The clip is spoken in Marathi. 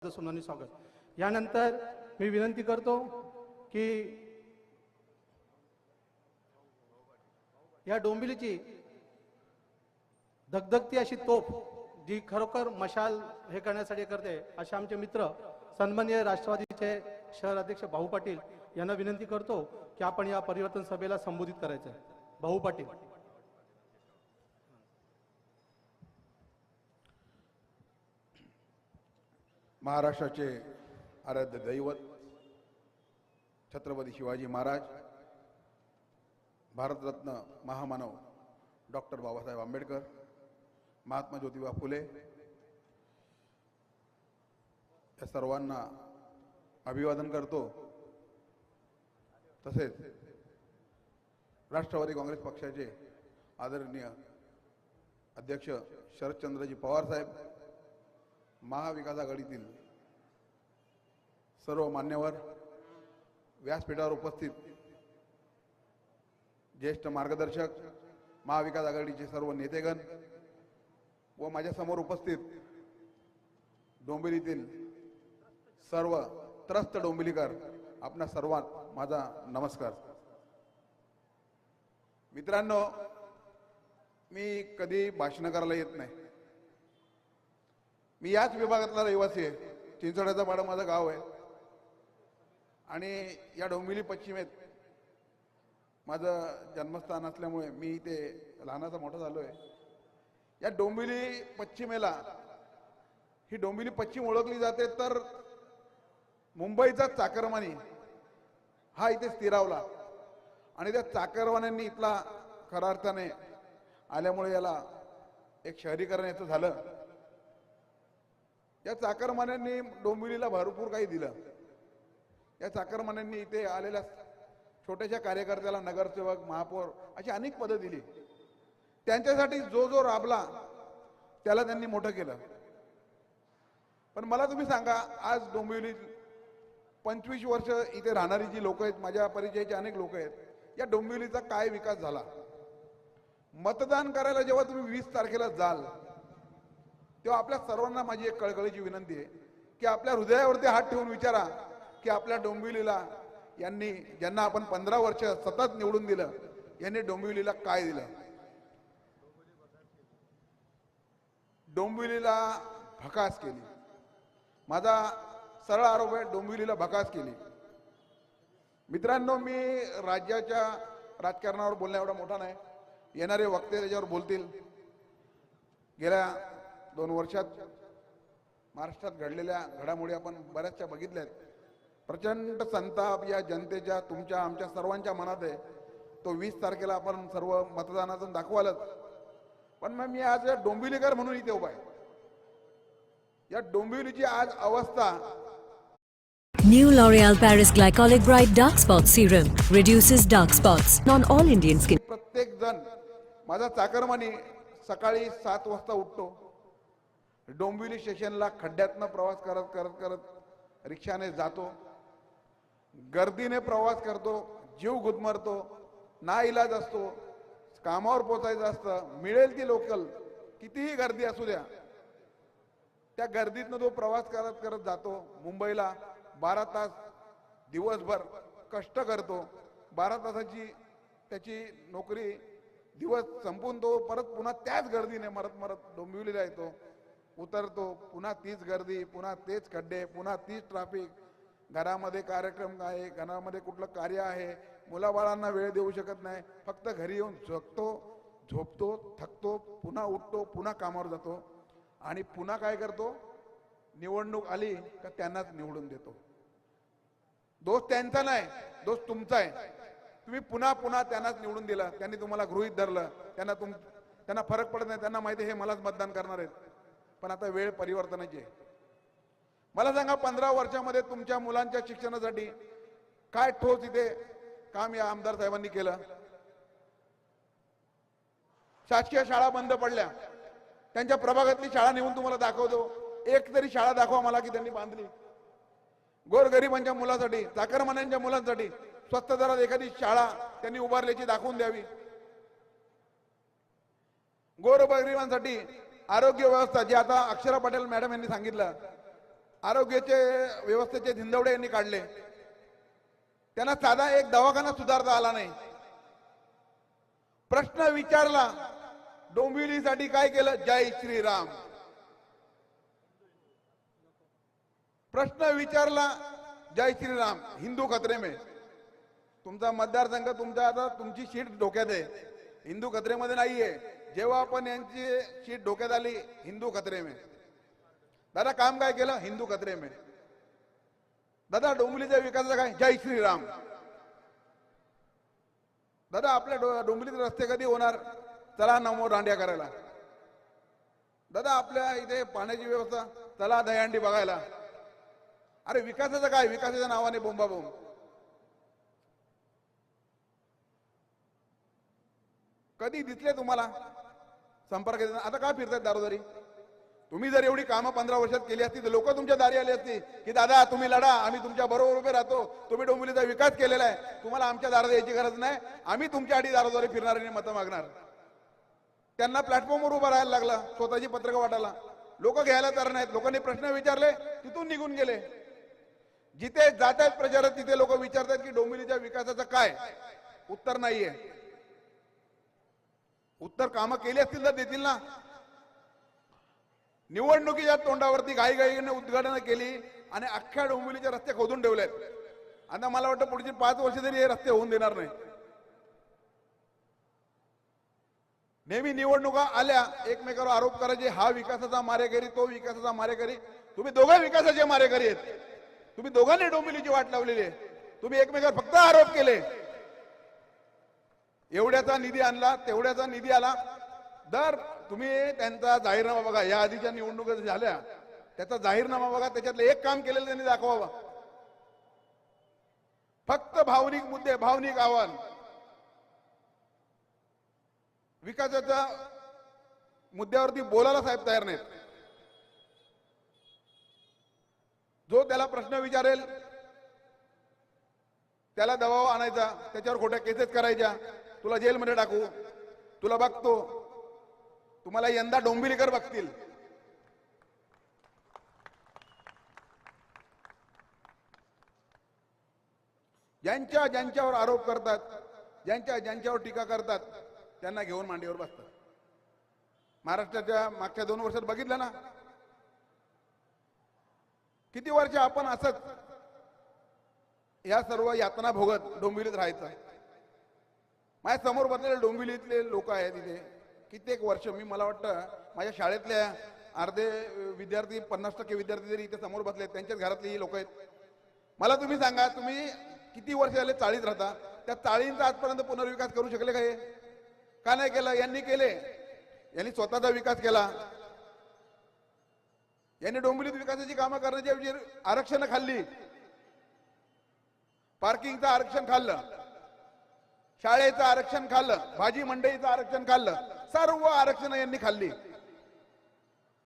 शब्दसन्मानी स्वागत। यानंतर मी विनंती करतो की या डोंबिवलीची धगधगती अशी तोफ जी खरोखर मशाल हे करण्यासाठी करते असे आमचे मित्र सन्माननीय राष्ट्रवादीचे शहर अध्यक्ष भाऊ पाटील यांना विनंती करतो की आपण या परिवर्तन सभेला संबोधित करायचं आहे। भाऊ पाटील। महाराष्ट्राचे आराध्य दैवत छत्रपती शिवाजी महाराज, भारतरत्न महामानव डॉक्टर बाबासाहेब आंबेडकर, महात्मा ज्योतिबा फुले या सर्वांना अभिवादन करतो। तसेच राष्ट्रवादी काँग्रेस पक्षाचे आदरणीय अध्यक्ष शरदचंद्रजी पवार साहेब, महाविकास आघाडीतील सर्व मान्यवर, व्यासपीठावर उपस्थित ज्येष्ठ मार्गदर्शक, महाविकास आघाडीचे सर्व नेतेगण व माझ्या समोर उपस्थित डोंबिवलीतील सर्व त्रस्त डोंबिवलीकर, आपणा सर्वात माझा नमस्कार। मित्रांनो, मी कधी भाषण करायला येत नाही। मी याच विभागातला रहिवासी आहे। चिंचोड्याचा पाडा माझं गाव आहे आणि या डोंबिवली पश्चिमेत माझं जन्मस्थान असल्यामुळे मी इथे लहानाचा मोठा झालो आहे। या डोंबिवली पश्चिमेला ही डोंबिवली पश्चिम ओळखली जाते तर मुंबईचा चाकरमानी हा इथे स्थिरावला आणि त्या चाकरमान्यांनी इथला खऱ्या अर्थाने आल्यामुळे याला एक शहरीकरण याचं झालं। या चाकरमान्यांनी डोंबिवलीला भरपूर काही दिलं। या चाकरमान्यांनी इथे आलेल्या छोट्याशा कार्यकर्त्याला नगरसेवक, महापौर अशी अनेक पदं दिली। त्यांच्यासाठी जो जो राबला त्याला त्यांनी मोठं केलं। पण मला तुम्ही सांगा, आज डोंबिवली 25 वर्ष इथे राहणारी जी लोक आहेत, माझ्या परिचयाचे अनेक लोक आहेत, या डोंबिवलीचा काय विकास झाला? मतदान करायला जेव्हा तुम्ही 20 तारखेला जाल तेव्हा आपल्या सर्वांना माझी एक कळकळीची विनंती आहे की आपल्या हृदयावरती हात ठेवून विचारा की आपल्या डोंबिवलीला यांनी, ज्यांना आपण 15 वर्ष सतत निवडून दिलं, यांनी डोंबिवलीला काय दिलं? डोंबिवलीला भकास केली। माझा सरळ आरोप आहे, डोंबिवलीला भकास केली। मित्रांनो, मी राज्याच्या राजकारणावर बोलण्या एवढा मोठा नाही, येणारे वक्ते त्याच्यावर बोलतील। गेल्या 2 वर्षात महाराष्ट्रात घडलेल्या घडामोडी आपण बऱ्याचशा बघितल्या आहेत। प्रचंड संताप या जनतेच्या, तुमच्या, आमच्या सर्वांच्या मनात आहे। तो 20 तारखेला आपण सर्व मतदानातून दाखवालच। पण मग मी आज डोंबिवलीकर म्हणून इथे उभा आहे। या डोंबिवलीची आज अवस्था, New L'Oréal Paris Glycolic Bright Dark Spot Serum reduces dark spots on all Indian skin. प्रत्येक जण, माझा चाकरमानी सकाळी 7 वाजता उठतो, डोंबिवली स्टेशनला खड्ड्यातनं प्रवास करत करत करत रिक्षाने जातो, गर्दीने प्रवास करतो, जीव गुदमरतो, नाईलाज असतो, कामावर पोहोचायचं असतं, मिळेल ती लोकल, कितीही गर्दी असू द्या, त्या गर्दीतनं तो प्रवास करत करत जातो। मुंबईला 12 तास दिवसभर कष्ट करतो, 12 तासाची त्याची नोकरी, दिवस संपून तो परत पुन्हा त्याच गर्दीने मरत मरत डोंबिवलीला येतो, उतरतो, पुन्हा तीच गर्दी, पुन्हा तेच खड्डे, पुन्हा तीच ट्रॅफिक। घरामध्ये कार्यक्रम आहे, घरामध्ये कुठलं कार्य आहे, मुलाबाळांना वेळ देऊ शकत नाही, फक्त घरी येऊन झोपतो, थकतो, पुन्हा उठतो, पुन्हा कामावर जातो आणि पुन्हा काय करतो? निवडणूक आली का त्यांनाच निवडून देतो। दोष त्यांचा नाही, दोष तुमचा आहे। तुम्ही पुन्हा पुन्हा त्यांनाच निवडून दिला, त्यांनी तुम्हाला गृहीत धरलं, त्यांना फरक पडत नाही, त्यांना माहिती हे मलाच मतदान करणार आहेत। पण आता वेळ परिवर्तनाची आहे। मला सांगा, 15 वर्षामध्ये तुमच्या मुलांच्या शिक्षणासाठी काय ठोस इथे काम या आमदार साहेबांनी केलं? शासकीय शाळा बंद पडल्या, त्यांच्या प्रभागातली शाळा नेऊन तुम्हाला दाखवतो, एक तरी शाळा दाखवा मला की त्यांनी बांधली। गोरगरिबांच्या मुलांसाठी, चाकरमान्यांच्या मुलांसाठी स्वस्त दरात एखादी शाळा त्यांनी उभारल्याची दाखवून द्यावी। गोरगरिबांसाठी आरोग्य व्यवस्था, जी आता अक्षरा पटेल मॅडम यांनी सांगितलं, आरोग्याचे व्यवस्थेचे धिंदवडे यांनी काढले. त्यांना साधा एक दवाखाना सुधारता आला नाही. प्रश्न विचारला डोंबिवलीसाठी काय केलं, जय श्रीराम. प्रश्न विचारला जय श्रीराम, हिंदू खतरे में. तुमचा मतदारसंघ तुमचा आता तुमची सीट डोक्यात आहे, हिंदू खतरेमध्ये नाहीये. जेव्हा आपण यांची सीट डोक्यात आली, हिंदू खतरे में. दादा काम काय केलं, हिंदू खतरे में. दादा डोंबिवलीच्या विकासाचा काय, जय श्रीराम. दादा आपल्या डोंबिवलीचे रस्ते कधी होणार, चला नमो दांड्या करायला. दादा आपल्या इथे पाण्याची व्यवस्था, चला दहीहंडी बघायला. अरे विकासाचं काय, विकासाच्या नावाने बोंबाबोंब. कधी दिसले तुम्हाला संपर्क? आता का फिरतात दारोदारी? तुम्ही जर एवढी कामं 15 वर्षात केली असती तर लोक तुमच्या दारी आली असती की दादा तुम्ही लढा, आम्ही तुमच्या बरोबर उभे राहतो, तुम्ही डोंबिवलीचा विकास केलेला आहे, तुम्हाला आमच्या दारात यायची गरज नाही, आम्ही तुमच्या आधी दारोदारी फिरणार आणि मतं मागणार. त्यांना प्लॅटफॉर्मवर उभं राहायला लागला, स्वतःची पत्रकं वाटायला. लोक घ्यायला तयार नाहीत. लोकांनी प्रश्न विचारले, तिथून निघून गेले. जिथे जात आहेत प्रचारात तिथे लोक विचारतात की डोंबिवलीच्या विकासाचं काय, उत्तर नाहीये. उत्तर कामं केली असतील तर देतील ना. निवडणुकीच्या तोंडावरती घाईघाईने उद्घाटन केली आणि अख्ख्या डोंबिवलीचे रस्ते खोदून ठेवलेत. आता मला वाटतं पुढची 5 वर्ष तरी हे रस्ते होऊन देणार नाही. नेहमी निवडणुका आल्या एकमेकावर आरोप करायचे, हा विकासाचा मारेकरी, तो विकासाचा मारेकरी. तुम्ही दोघे विकासाचे मारेकरी आहेत. तुम्ही दोघांनी डोंबिवलीची वाट लावलेली आहे. तुम्ही एकमेकावर फक्त आरोप केले. एवढ्याचा निधी आणला, तेवढ्याचा निधी आला. दर तुम्ही त्यांचा जाहीरनामा बघा, या आधीच्या निवडणुका झाल्या त्याचा जाहीरनामा बघा, त्याच्यातलं एक काम केलेलं त्यांनी दाखवावं. फक्त भावनिक मुद्दे, भावनिक आव्हान. विकासाच्या मुद्द्यावरती बोलायला साहेब तयार नाहीत. जो त्याला प्रश्न विचारेल त्याला दबाव आणायचा, त्याच्यावर खोट्या केसेस करायच्या, तुला जेलमध्ये टाकू, तुला बघतो. तुम्हाला यंदा डोंबिवलीकर बघतील. ज्यांच्यावर आरोप करतात, ज्यांच्यावर टीका करतात, त्यांना घेऊन मांडीवर बसतात. महाराष्ट्राच्या मागच्या 2 वर्षात बघितलं ना, किती वर्ष आपण असंच या सर्व यातना भोगत डोंबिवलीत राहायचं. माझ्या समोर बसलेले डोंबिवलीतले लोक आहेत इथे कित्येक वर्ष. मला वाटतं माझ्या शाळेतल्या अर्धे विद्यार्थी, 50% विद्यार्थी जरी इथे समोर बसले, त्यांच्याच घरातली ही लोक आहेत. मला तुम्ही सांगा, तुम्ही किती वर्ष झाले चाळीत राहता, त्या चाळींचा आजपर्यंत पुनर्विकास करू शकले का? हे का नाही केलं? यांनी केले. यांनी स्वतःचा विकास केला. यांनी डोंबिवलीत विकासाची कामं करण्याची आरक्षण खाल्ली, पार्किंगचं आरक्षण खाल्लं, शाळेचं आरक्षण खाल्लं, भाजी मंडईचं आरक्षण खाल्लं, सर्व आरक्षण यांनी खाल्ली.